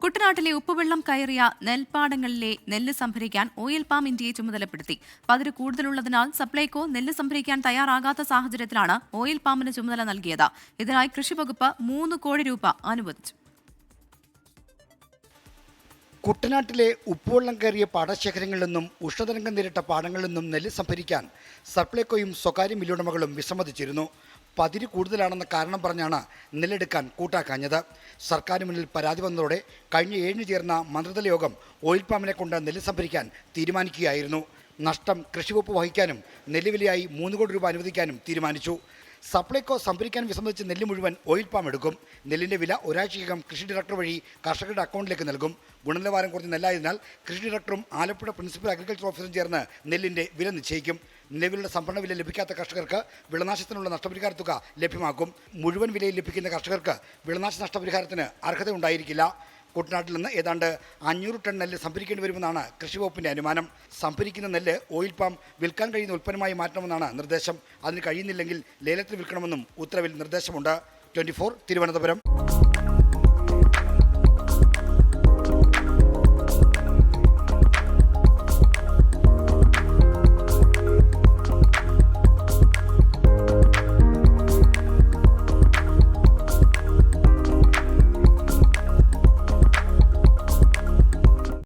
കുട്ടനാട്ടിലെ ഉപ്പുവെള്ളം കയറിയ നെൽപ്പാടങ്ങളിലെ നെല്ല് സംഭരിക്കാൻ ഓയിൽ പാം ഇന്ത്യയെ ചുമതലപ്പെടുത്തി. പതിര് കൂടുതലുള്ളതിനാൽ സപ്ലൈകോ നെല്ല് സംഭരിക്കാൻ തയ്യാറാകാത്ത സാഹചര്യത്തിലാണ് ഓയിൽ പാമിന് ചുമതല നൽകിയത്. ഇതിനായി കൃഷിവകുപ്പ് 3 കോടി രൂപ അനുവദിച്ചു. കുട്ടനാട്ടിലെ ഉപ്പുവെള്ളം കയറിയ പാടശേഖരങ്ങളിൽ നിന്നും ഉഷ്ണതരംഗം നേരിട്ട പാടങ്ങളിൽ നിന്നും നെല്ല് സംഭരിക്കാൻ സപ്ലൈകോയും സ്വകാര്യ മില്ലുടമകളും വിസമ്മതിച്ചിരുന്നു. പതിര് കൂടുതലാണെന്ന കാരണം പറഞ്ഞാണ് നെല്ലെടുക്കാൻ കൂട്ടാക്കാഞ്ഞത്. സർക്കാരിന് മുന്നിൽ പരാതി വന്നതോടെ കഴിഞ്ഞ 7 ചേർന്ന മന്ത്രിതല യോഗം ഓയിൽ പാമിനെ കൊണ്ട് നെല്ല് സംഭരിക്കാൻ തീരുമാനിക്കുകയായിരുന്നു. നഷ്ടം കൃഷിവകുപ്പ് വഹിക്കാനും നെല്ലുവിലയായി 3 കോടി രൂപ അനുവദിക്കാനും തീരുമാനിച്ചു. സപ്ലൈകോ സംഭരിക്കാൻ വിസമ്മതിച്ച് നെല്ല് മുഴുവൻ ഓയിൽ പാം എടുക്കും. നെല്ലിൻ്റെ വില ഒരാഴ്ചയ്ക്കകം കൃഷി ഡയറക്ടർ വഴി കർഷകരുടെ അക്കൗണ്ടിലേക്ക് നൽകും. ഗുണനിലവാരം കുറഞ്ഞ നെല്ലായതിനാൽ കൃഷി ഡയറക്ടറും ആലപ്പുഴ പ്രിൻസിപ്പൽ അഗ്രികൾച്ചർ ഓഫീസറും ചേർന്ന് നെല്ലിൻ്റെ വില നിശ്ചയിക്കും. നിലവിലുള്ള സംഭരണ വില ലഭിക്കാത്ത കർഷകർക്ക് വിളനാശത്തിനുള്ള നഷ്ടപരിഹാര തുക ലഭ്യമാക്കും. മുഴുവൻ വിലയിൽ ലഭിക്കുന്ന കർഷകർക്ക് വിളനാശ നഷ്ടപരിഹാരത്തിന് അർഹതയുണ്ടായിരിക്കില്ല. കുട്ടനാട്ടിൽ നിന്ന് ഏതാണ്ട് 500 ടൺ നെല്ല് സംഭരിക്കേണ്ടി വരുമെന്നാണ് കൃഷിവകുപ്പിൻ്റെ അനുമാനം. സംഭരിക്കുന്ന നെല്ല് ഓയിൽ പാം വിൽക്കാൻ കഴിയുന്ന ഉൽപ്പന്നമായി മാറ്റണമെന്നാണ് നിർദ്ദേശം. അതിന് കഴിയുന്നില്ലെങ്കിൽ ലേലത്തിൽ വിൽക്കണമെന്നും ഉത്തരവിൽ നിർദ്ദേശമുണ്ട്. 24 തിരുവനന്തപുരം.